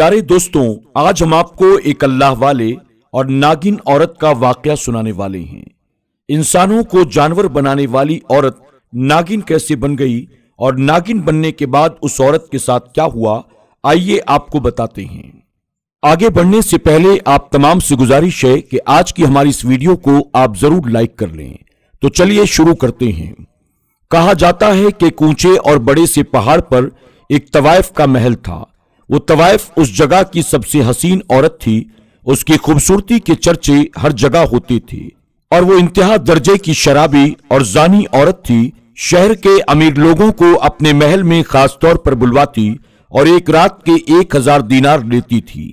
प्यारे दोस्तों, आज हम आपको एक अल्लाह वाले और नागिन औरत का वाकया सुनाने वाले हैं। इंसानों को जानवर बनाने वाली औरत नागिन कैसे बन गई और नागिन बनने के बाद उस औरत के साथ क्या हुआ, आइए आपको बताते हैं। आगे बढ़ने से पहले आप तमाम से गुजारिश है कि आज की हमारी इस वीडियो को आप जरूर लाइक कर लें। तो चलिए शुरू करते हैं। कहा जाता है कि ऊंचे और बड़े से पहाड़ पर एक तवाइफ का महल था। वो तवाइफ उस जगह की सबसे हसीन औरत थी। उसकी खूबसूरती के चर्चे हर जगह होते थे और वो इंतहा दर्जे की शराबी और जानी औरत थी। शहर के अमीर लोगों को अपने महल में खास तौर पर बुलवाती और एक रात के 1000 दीनार लेती थी।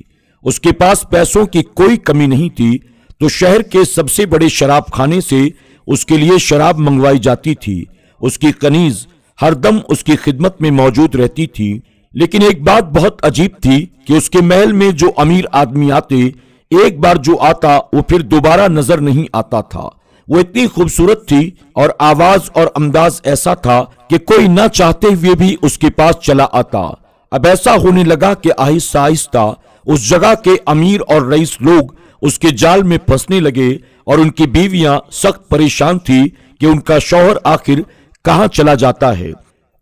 उसके पास पैसों की कोई कमी नहीं थी, तो शहर के सबसे बड़े शराब खाने से उसके लिए शराब मंगवाई जाती थी। उसकी कनीज हरदम उसकी खिदमत में मौजूद रहती थी। लेकिन एक बात बहुत अजीब थी कि उसके महल में जो अमीर आदमी आते, एक बार जो आता वो फिर दोबारा नजर नहीं आता था। वो इतनी खूबसूरत थी और आवाज और अंदाज ऐसा था कि कोई न चाहते हुए भी उसके पास चला आता। अब ऐसा होने लगा कि आहिस्ता आहिस्ता उस जगह के अमीर और रईस लोग उसके जाल में फंसने लगे और उनकी बीवियां सख्त परेशान थी कि उनका शौहर आखिर कहां चला जाता है।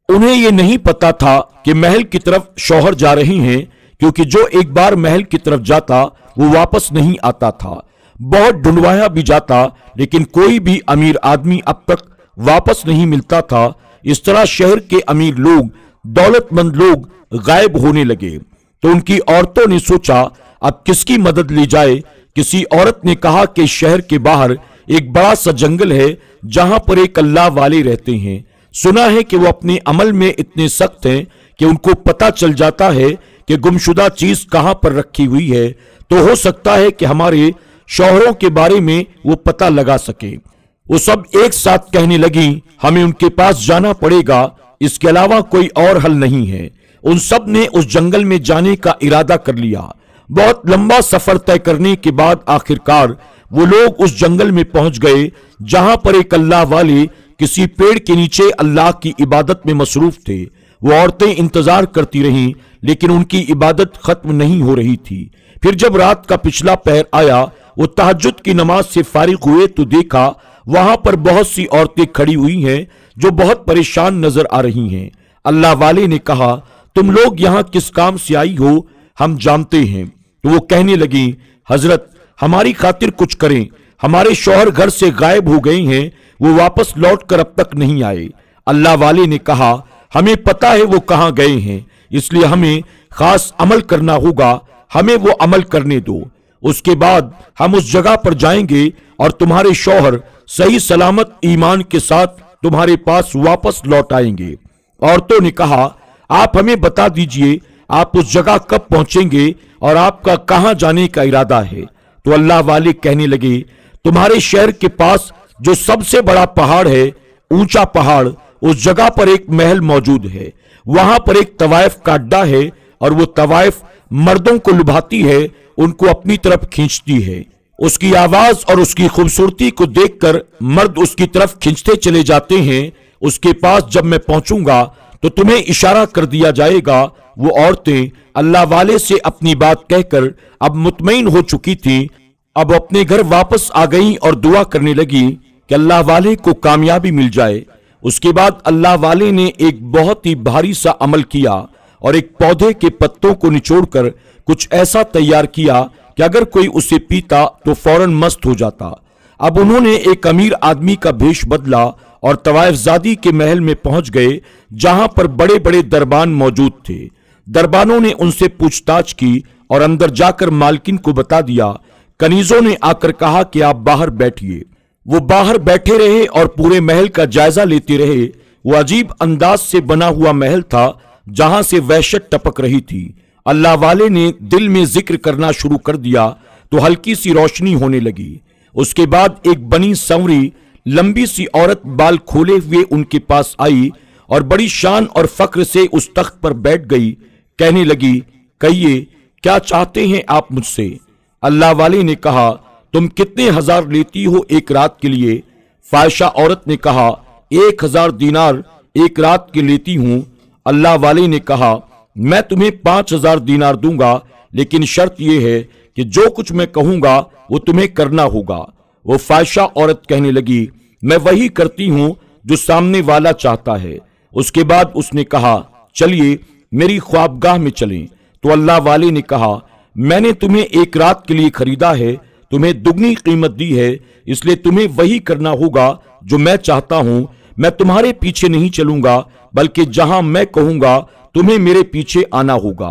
उन्हें यह नहीं पता था कि महल की तरफ शौहर जा रहे हैं, क्योंकि जो एक बार महल की तरफ जाता वो वापस नहीं आता था। बहुत ढूंढवाया भी जाता, लेकिन कोई भी अमीर आदमी अब तक वापस नहीं मिलता था। इस तरह शहर के अमीर लोग, दौलतमंद लोग गायब होने लगे। तो उनकी औरतों ने सोचा अब किसकी मदद ली जाए। किसी औरत ने कहा कि शहर के बाहर एक बड़ा सा जंगल है जहां पर एक अल्लाह वाले रहते हैं। सुना है कि वो अपने अमल में इतने सख्त हैं कि उनको पता चल जाता है कि गुमशुदा चीज कहां पर रखी हुई है। तो हो सकता है कि हमारे शौहरों के बारे में वो पता लगा सके। वो सब एक साथ कहने लगी, हमें उनके पास जाना पड़ेगा, इसके अलावा कोई और हल नहीं है। उन सब ने उस जंगल में जाने का इरादा कर लिया। बहुत लंबा सफर तय करने के बाद आखिरकार वो लोग उस जंगल में पहुंच गए जहां पर एक अल्लाह वाले किसी पेड़ के नीचे अल्लाह की इबादत में मसरूफ थे। वो औरतें इंतजार करती रहीं, लेकिन उनकी इबादत खत्म नहीं हो रही थी। फिर जब रात का पिछला पहर आया, वो तहज्जुद की नमाज से फारिग हुए तो देखा वहां पर बहुत सी औरतें खड़ी हुई हैं जो बहुत परेशान नजर आ रही हैं। अल्लाह वाले ने कहा, तुम लोग यहाँ किस काम से आई हो, हम जानते हैं। तो वो कहने लगी, हजरत हमारी खातिर कुछ करें, हमारे शौहर घर से गायब हो गए हैं, वो वापस लौटकर अब तक नहीं आए। अल्लाह वाले ने कहा, हमें पता है वो कहां गए हैं, इसलिए हमें खास अमल करना होगा, हमें वो अमल करने दो। उसके बाद हम उस जगह पर जाएंगे और तुम्हारे शौहर सही सलामत ईमान के साथ तुम्हारे पास वापस लौट आएंगे। औरतों ने कहा, आप हमें बता दीजिए आप उस जगह कब पहुंचेंगे और आपका कहां जाने का इरादा है। तो अल्लाह वाले कहने लगे, तुम्हारे शहर के पास जो सबसे बड़ा पहाड़ है, ऊंचा पहाड़, उस जगह पर एक महल मौजूद है। वहां पर एक तवाइफ का अड्डा है और वो तवाइफ मर्दों को लुभाती है, उनको अपनी तरफ खींचती है। उसकी आवाज और उसकी खूबसूरती को देखकर मर्द उसकी तरफ खींचते चले जाते हैं। उसके पास जब मैं पहुंचूंगा तो तुम्हें इशारा कर दिया जाएगा। वो औरतें अल्लाह वाले से अपनी बात कहकर अब मुतमईन हो चुकी थी। अब अपने घर वापस आ गईं और दुआ करने लगी कि अल्लाह वाले को कामयाबी मिल जाए। उसके बाद अल्लाह वाले ने एक बहुत ही भारी सा अमल किया और एक पौधे के पत्तों को निचोड़कर कुछ ऐसा तैयार किया कि अगर कोई उसे पीता तो फौरन मस्त हो जाता। अब उन्होंने एक अमीर आदमी का भेष बदला और तवाइफजादी के महल में पहुंच गए जहां पर बड़े बड़े दरबान मौजूद थे। दरबानों ने उनसे पूछताछ की और अंदर जाकर मालकिन को बता दिया। कनीजों ने आकर कहा कि आप बाहर बैठिए। वो बाहर बैठे रहे और पूरे महल का जायजा लेते रहे। वो अजीब अंदाज से बना हुआ महल था जहां से वहशत टपक रही थी। अल्लाह वाले ने दिल में जिक्र करना शुरू कर दिया तो हल्की सी रोशनी होने लगी। उसके बाद एक बनी संवरी लंबी सी औरत बाल खोले हुए उनके पास आई और बड़ी शान और फक्र से उस तख्त पर बैठ गई। कहने लगी, कहिए क्या चाहते हैं आप मुझसे। अल्लाह वाले ने कहा, तुम कितने हजार लेती हो एक रात के लिए। फायशा औरत ने कहा, 1000 दीनार एक रात के लेती हूं। अल्लाह वाले ने कहा, मैं तुम्हें 5000 दीनार दूंगा, लेकिन शर्त यह है कि जो कुछ मैं कहूंगा वो तुम्हें करना होगा। वो फाहिशा औरत कहने लगी, मैं वही करती हूं जो सामने वाला चाहता है। उसके बाद उसने कहा, चलिए मेरी ख्वाबगाह में चलें। तो अल्लाह वाले ने कहा, मैंने तुम्हें एक रात के लिए खरीदा है, तुम्हें दुगनी कीमत दी है, इसलिए तुम्हें वही करना होगा जो मैं चाहता हूं। मैं तुम्हारे पीछे नहीं चलूंगा, बल्कि जहां मैं कहूंगा तुम्हें मेरे पीछे आना होगा।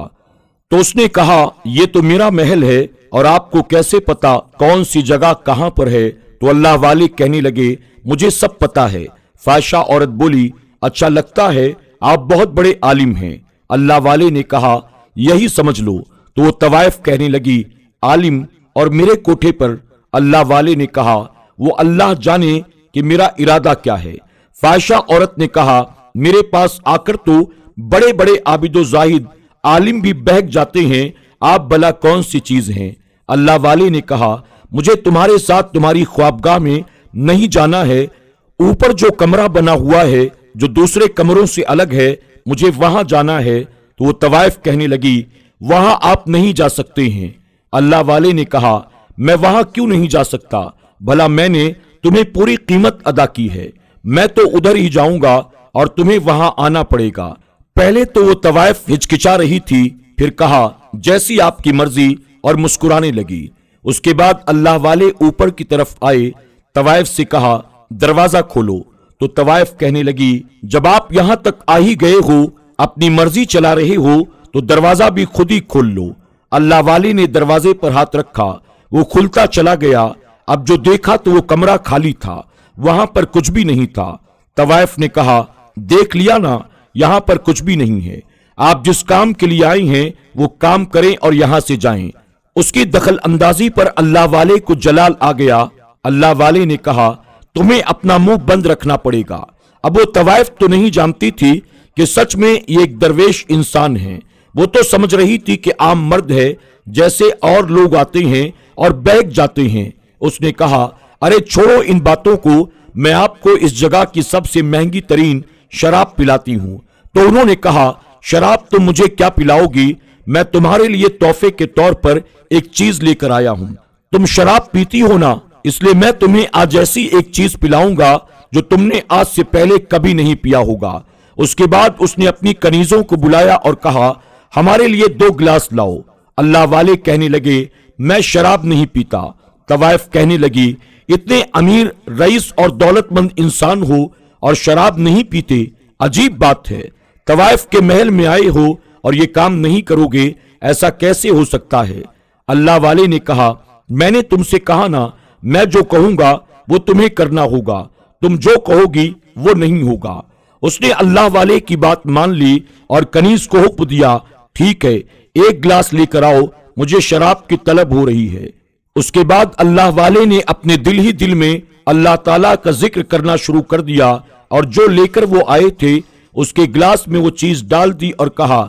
तो उसने कहा, यह तो मेरा महल है और आपको कैसे पता कौन सी जगह कहां पर है? तो अल्लाह वाले कहने लगे, मुझे सब पता है। फाहिशा औरत बोली, अच्छा लगता है आप बहुत बड़े आलिम हैं। अल्लाह वाले ने कहा, यही समझ लो। तो वो तवाइफ कहने लगी, आलिम और मेरे कोठे पर? अल्लाह वाले ने कहा, वो अल्लाह जाने कि मेरा इरादा क्या है। फाहिशा औरत ने कहा, मेरे पास आकर तो बड़े बड़े आबिदो जाहिद आलिम भी बहक जाते हैं, आप भला कौन सी चीज हैं? अल्लाह वाले ने कहा, मुझे तुम्हारे साथ तुम्हारी ख्वाबगाह में नहीं जाना है। ऊपर जो कमरा बना हुआ है जो दूसरे कमरों से अलग है, मुझे वहां जाना है। तो वो तवाइफ कहने लगी, वहां आप नहीं जा सकते हैं। अल्लाह वाले ने कहा, मैं वहां क्यों नहीं जा सकता? भला मैंने तुम्हें पूरी कीमत अदा की है, मैं तो उधर ही जाऊंगा और तुम्हें वहां आना पड़ेगा। पहले तो वो तवाइफ हिचकिचा रही थी, फिर कहा, जैसी आपकी मर्जी, और मुस्कुराने लगी। उसके बाद अल्लाह वाले ऊपर की तरफ आए, तवाइफ से कहा, दरवाजा खोलो। तो तवाइफ कहने लगी, जब आप यहां तक आ ही गए हो, अपनी मर्जी चला रहे हो, तो दरवाजा भी खुद ही खोल लो। अल्लाह वाले ने दरवाजे पर हाथ रखा, वो खुलता चला गया। अब जो देखा तो वो कमरा खाली था, वहां पर कुछ भी नहीं था। तवाइफ ने कहा, देख लिया ना, यहां पर कुछ भी नहीं है। आप जिस काम के लिए आए हैं वो काम करें और यहां से जाएं। उसकी दखल अंदाजी पर अल्लाह वाले को जलाल आ गया। अल्लाह वाले ने कहा, तुम्हें अपना मुंह बंद रखना पड़ेगा। अब वो तवाइफ तो नहीं जानती थी कि सच में ये एक दरवेश इंसान है। वो तो समझ रही थी कि आम मर्द है, जैसे और लोग आते हैं और बैठ जाते हैं। उसने कहा, अरे छोड़ो इन बातों को, मैं आपको इस जगह की सबसे महंगी तरीन शराब पिलाती हूं। तो उन्होंने कहा, शराब तो मुझे क्या पिलाओगी? मैं तुम्हारे लिए तोहफे के तौर पर एक चीज लेकर आया हूं। तुम शराब पीती हो ना, इसलिए मैं तुम्हें आज ऐसी एक चीज पिलाऊंगा जो तुमने आज से पहले कभी नहीं पिया होगा। उसके बाद उसने अपनी कनीजों को बुलाया और कहा, हमारे लिए 2 गिलास लाओ। अल्लाह वाले कहने लगे, मैं शराब नहीं पीता। तवाइफ कहने लगी, इतने अमीर, रईस और दौलतमंद इंसान हो और शराब नहीं पीते, अजीब बात है। तवाइफ के महल में आए हो और ये काम नहीं करोगे, ऐसा कैसे हो सकता है? अल्लाह वाले ने कहा, मैंने तुमसे कहा ना, मैं जो कहूंगा वो तुम्हें करना होगा, तुम जो कहोगी वो नहीं होगा। उसने अल्लाह वाले की बात मान ली और कनीज को हुक्म दिया, ठीक है, 1 गिलास लेकर आओ, मुझे शराब की तलब हो रही है। उसके बाद अल्लाह वाले ने अपने दिल ही दिल में अल्लाह ताला का जिक्र करना शुरू कर दिया और जो लेकर वो आए थे उसके गिलास में वो चीज डाल दी और कहा,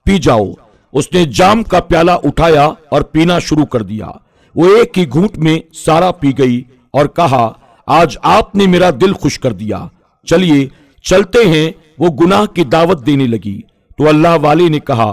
पी जाओ। उसने जाम का प्याला उठाया और पीना शुरू कर दिया। वो एक ही घूंट में सारा पी गई और कहा, आज आपने मेरा दिल खुश कर दिया, चलिए चलते हैं। वो गुनाह की दावत देने लगी। तो अल्लाह वाले ने कहा,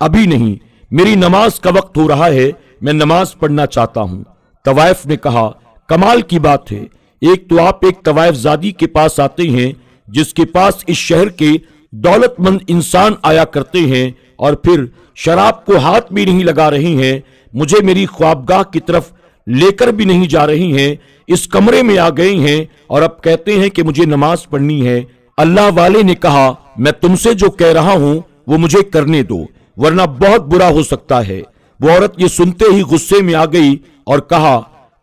अभी नहीं, मेरी नमाज का वक्त हो रहा है, मैं नमाज पढ़ना चाहता हूं। तवाइफ ने कहा, कमाल की बात है, एक तो आप एक तवाइफ जादी के पास आते हैं जिसके पास इस शहर के दौलतमंद इंसान आया करते हैं, और फिर शराब को हाथ भी नहीं लगा रही हैं, मुझे मेरी ख्वाबगाह की तरफ लेकर भी नहीं जा रही हैं, इस कमरे में आ गए हैं और अब कहते हैं कि मुझे नमाज पढ़नी है। अल्लाह वाले ने कहा, मैं तुमसे जो कह रहा हूं वो मुझे करने दो, वरना बहुत बुरा हो सकता है। वो औरत ये सुनते ही गुस्से में आ गई और कहा,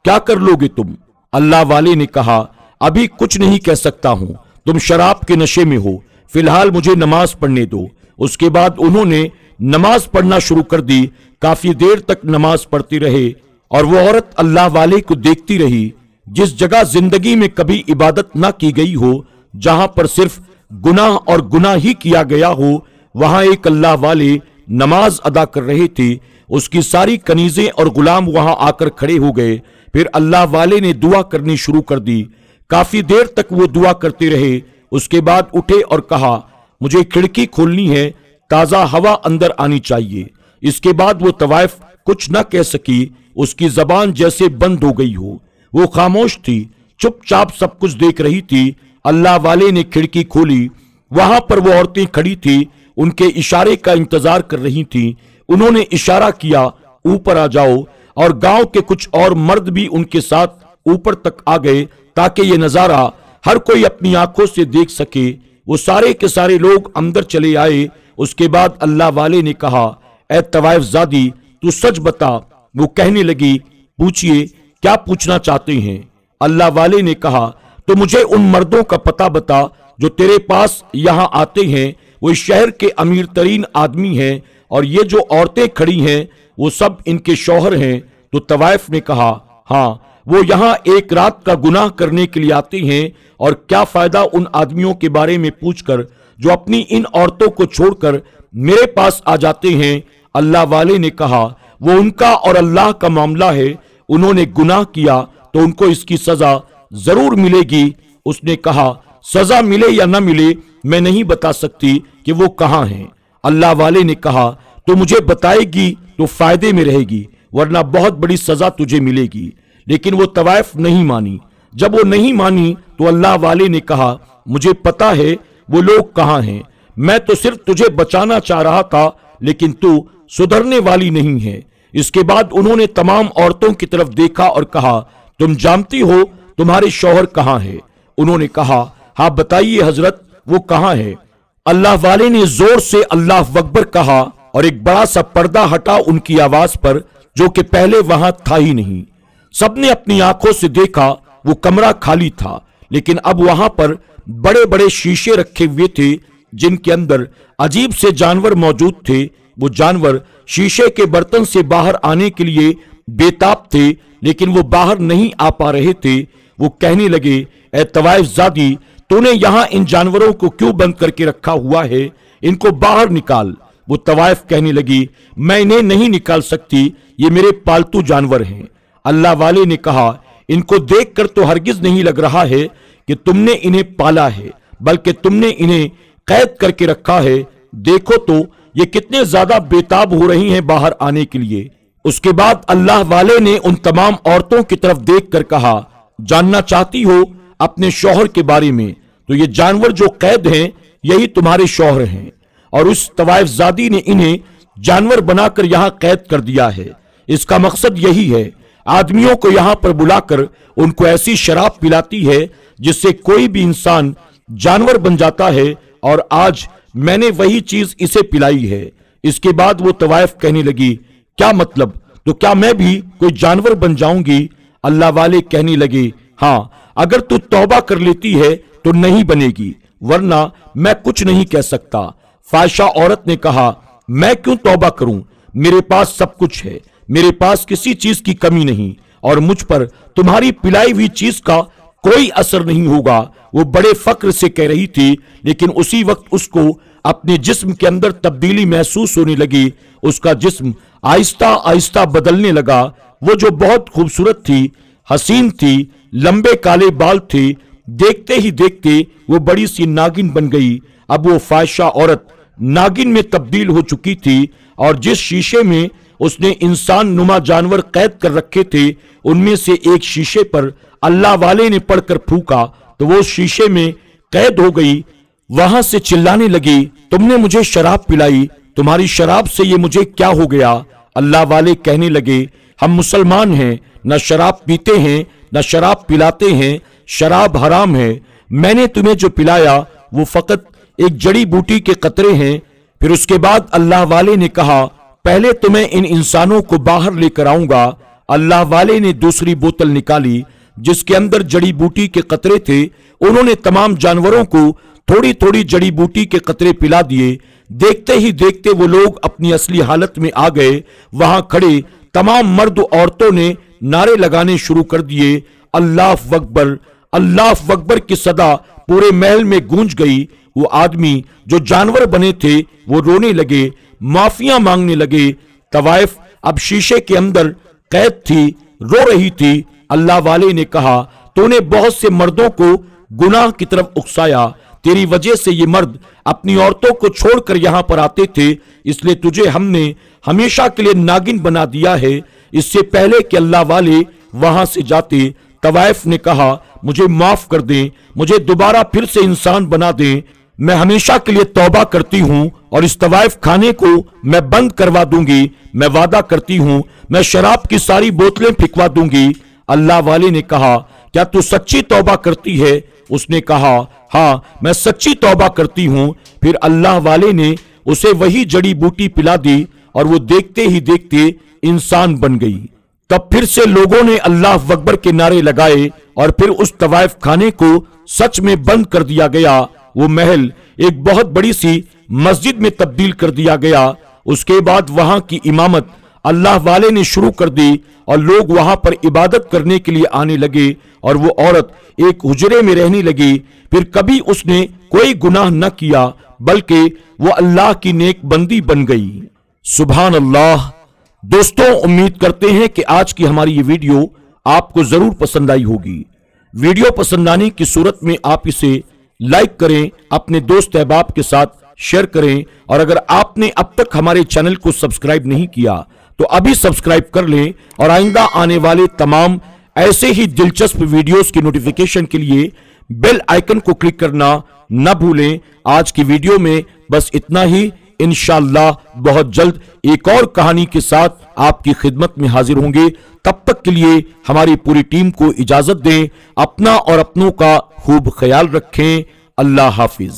क्या कर लोगे तुम? अल्लाह वाले ने कहा, अभी कुछ नहीं कह सकता हूं, तुम शराब के नशे में हो, फिलहाल मुझे नमाज पढ़ने दो। उसके बाद उन्होंने नमाज पढ़ना शुरू कर दी। काफी देर तक नमाज पढ़ती रहे और वो औरत अल्लाह वाले को देखती रही। जिस जगह जिंदगी में कभी इबादत ना की गई हो, जहां पर सिर्फ गुनाह और गुनाह ही किया गया हो, वहां एक अल्लाह वाले नमाज अदा कर रहे थे। उसकी सारी कनीजें और गुलाम वहां आकर खड़े हो गए। फिर अल्लाह वाले ने दुआ करनी शुरू कर दी। काफी देर तक वो दुआ करते रहे। उसके बाद उठे और कहा, मुझे खिड़की खोलनी है, ताजा हवा अंदर आनी चाहिए। اس کے بعد وہ طوائف کچھ نہ کہہ سکی، اس کی زبان جیسے بند ہو گئی ہو، وہ خاموش تھی، چپ چاپ سب کچھ دیکھ رہی تھی۔ اللہ والے نے کھڑکی کھولی، وہاں پر وہ عورتیں کھڑی تھی، ان کے اشارے کا انتظار کر رہی تھی۔ انہوں نے اشارہ کیا اوپر آ جاؤ، اور گاؤں کے کچھ اور مرد بھی ان کے ساتھ اوپر تک آ گئے تاکہ یہ نظارہ ہر کوئی اپنی آنکھوں سے دیکھ سکے۔ وہ سارے کے سارے لوگ اندر چلے آئے۔ اس کے بعد اللہ والے نے کہا، اے طوائف زادی تو سچ بتا۔ وہ کہنے لگی، پوچھئے کیا پوچھنا چاہتے ہیں؟ اللہ والے نے کہا، تو مجھے ان مردوں کا پتہ بتا جو تیرے پاس یہاں آتے ہیں، وہ اس شہر کے امیر ترین آدمی ہیں، اور یہ جو عورتیں کھڑی ہیں وہ سب ان کے شوہر ہیں۔ تو طوائف نے کہا، ہاں، وہ یہاں ایک رات کا گناہ کرنے کے لیے آتے ہیں، اور کیا فائدہ ان آدمیوں کے بارے میں پوچھ کر جو اپنی ان عورتوں کو چھوڑ کر میرے پاس آ جاتے ہیں۔ اللہ والے نے کہا، وہ ان کا اور اللہ کا معاملہ ہے، انہوں نے گناہ کیا تو ان کو اس کی سزا ضرور ملے گی۔ اس نے کہا، سزا ملے یا نہ ملے میں نہیں بتا سکتی کہ وہ کہاں ہیں۔ اللہ والے نے کہا، تو مجھے بتائے گی تو فائدے میں رہے گی، ورنہ بہت بڑی سزا تجھے ملے گی۔ لیکن وہ طوائف نہیں مانی۔ جب وہ نہیں مانی تو اللہ والے نے کہا، مجھے پتا ہے وہ لوگ کہاں ہیں، میں تو صرف تجھے بچانا چاہ رہا تھا، لیکن تو سدھرنے والی نہیں ہے۔ اس کے بعد انہوں نے تمام عورتوں کی طرف دیکھا اور کہا، تم جانتی ہو تمہارے شوہر کہاں ہے؟ انہوں نے کہا، ہاں بتائیے حضرت، وہ کہاں ہے؟ اللہ والے نے زور سے اللہ اکبر کہا، اور ایک بڑا سا پردہ ہٹا ان کی آواز پر، جو کہ پہلے وہاں تھا ہی نہیں۔ سب نے اپنی آنکھوں سے دیکھا، وہ کمرہ خالی تھا، لیکن اب وہاں پر بڑے بڑے شیشے رکھے ہوئے تھے جن کے اندر عجیب سے جانور موجود تھے۔ وہ جانور شیشے کے برتن سے باہر آنے کے لیے بےتاب تھے، لیکن وہ باہر نہیں آ پا رہے تھے۔ وہ کہنے لگے، اے طوائف زادی، تو نے یہاں ان جانوروں کو کیوں بند کر کے رکھا ہوا ہے؟ ان کو باہر نکال۔ وہ طوائف کہنے لگی، میں انہیں نہیں نکال سکتی، یہ میرے پالتو جانور ہیں۔ اللہ والے نے کہا، ان کو دیکھ کر تو ہرگز نہیں لگ رہا ہے کہ تم نے انہیں پالا ہے، بلکہ تم نے انہیں قید کر کے رکھا ہے۔ دیکھو تو یہ کتنے زیادہ بےتاب ہو رہی ہیں باہر آنے کے لیے۔ اس کے بعد اللہ والے نے ان تمام عورتوں کی طرف دیکھ کر کہا، جاننا چاہتی ہو اپنے شوہر کے بارے میں؟ تو یہ جانور جو قید ہیں یہی تمہارے شوہر ہیں، اور اس طوائف زادی نے انہیں جانور بنا کر یہاں قید کر دیا ہے۔ اس کا مقصد یہی ہے، آدمیوں کو یہاں پر بلا کر ان کو ایسی شراب پلاتی ہے جس سے کوئی بھی انسان جانور بن جاتا ہے، اور آج میں نے وہی چیز اسے پلائی ہے۔ اس کے بعد وہ طوائف کہنے لگی، کیا مطلب؟ تو کیا میں بھی کوئی جانور بن جاؤں گی؟ اللہ والے کہنے لگے، ہاں، اگر تو توبہ کر لیتی ہے تو نہیں بنے گی، ورنہ میں کچھ نہیں کہہ سکتا۔ فاحشہ عورت نے کہا، میں کیوں توبہ کروں؟ میرے پاس سب کچھ ہے، میرے پاس کسی چیز کی کمی نہیں، اور مجھ پر تمہاری پلائی ہوئی چیز کا کوئی اثر نہیں ہوگا۔ وہ بڑے فخر سے کہہ رہی تھی، لیکن اسی وقت اس کو اپنے جسم کے اندر تبدیلی محسوس ہونے لگی۔ اس کا جسم آہستہ آہستہ بدلنے لگا۔ وہ جو بہت خوبصورت تھی، حسین تھی، لمبے کالے بال تھے، دیکھتے ہی دیکھتے وہ بڑی سی ناگن بن گئی۔ اب وہ فاحشہ عورت ناگن میں تبدیل ہو چکی تھی، اور جس شیشے میں اس نے انسان نما جانور قید کر رکھے تھے، ان میں سے ایک شیشے پر اللہ والے نے پڑھ کر پھونکا تو وہ شیشے میں قید ہو گئی۔ وہاں سے چلانے لگی، تم نے مجھے شراب پلائی، تمہاری شراب سے یہ مجھے کیا ہو گیا؟ اللہ والے کہنے لگے، ہم مسلمان ہیں، نہ شراب پیتے ہیں نہ شراب پلاتے ہیں، شراب حرام ہے۔ میں نے تمہیں جو پلایا وہ فقط ایک جڑی بوٹی کے قطرے ہیں۔ پھر اس کے بعد اللہ والے نے کہا، پہلے تو میں ان انسانوں کو باہر لے کر آؤں گا۔ اللہ والے نے دوسری بوتل نکالی جس کے اندر جڑی بوٹی کے قطرے تھے۔ انہوں نے تمام جانوروں کو تھوڑی تھوڑی جڑی بوٹی کے قطرے پلا دیے۔ دیکھتے ہی دیکھتے وہ لوگ اپنی اصلی حالت میں آ گئے۔ وہاں کھڑے تمام مرد و عورتوں نے نعرے لگانے شروع کر دیے، اللہ اکبر، اللہ اکبر کی صدا پورے محل میں گونج گئی۔ وہ آدمی جو جانور بنے تھے وہ رونے لگے، معافیاں مانگنے لگے۔ طوائف اب شیشے کے اندر قید تھی، رو رہی تھی۔ اللہ والے نے کہا، تو نے بہت سے مردوں کو گناہ کی طرف اکسایا، तेरी वजह से ये मर्द अपनी औरतों को छोड़कर यहां पर आते थे, इसलिए तुझे हमने हमेशा के लिए नागिन बना दिया है। इससे पहले कि अल्लाह वाले वहां से जाते, तवाइफ ने कहा, मुझे माफ कर दें, मुझे दोबारा फिर से इंसान बना दें, मैं हमेशा के लिए तौबा करती हूं और इस तवाइफ खाने को मैं बंद करवा दूंगी। मैं वादा करती हूं, मैं शराब की सारी बोतलें फिकवा दूंगी। अल्लाह वाले ने कहा, क्या तू सच्ची तौबा करती है? उसने कहा, हाँ मैं सच्ची तौबा करती हूं। फिर अल्लाह वाले ने उसे वही जड़ी बूटी पिला दी और वो देखते ही देखते इंसान बन गई। तब फिर से लोगों ने अल्लाह अकबर के नारे लगाए और फिर उस तवाइफ खाने को सच में बंद कर दिया गया। वो महल एक बहुत बड़ी सी मस्जिद में तब्दील कर दिया गया। उसके बाद वहां की इमामत अल्लाह वाले ने शुरू कर दी और लोग वहां पर इबादत करने के लिए आने लगे और वो औरत एक हुजरे में रहने लगी। फिर कभी उसने कोई गुनाह न किया, बल्कि वो अल्लाह की नेक बंदी बन गई। सुभान अल्लाह। दोस्तों, उम्मीद करते हैं कि आज की हमारी ये वीडियो आपको जरूर पसंद आई होगी। वीडियो पसंद आने की सूरत में आप इसे लाइक करें, अपने दोस्त अहबाब के साथ शेयर करें और अगर आपने अब तक हमारे चैनल को सब्सक्राइब नहीं किया तो अभी सब्सक्राइब कर लें और आइंदा आने वाले तमाम ऐसे ही दिलचस्प वीडियोस की नोटिफिकेशन के लिए बेल आइकन को क्लिक करना न भूलें। आज की वीडियो में बस इतना ही। इंशाअल्लाह बहुत जल्द एक और कहानी के साथ आपकी खिदमत में हाजिर होंगे। तब तक के लिए हमारी पूरी टीम को इजाजत दें। अपना और अपनों का खूब ख्याल रखें। अल्लाह हाफिज।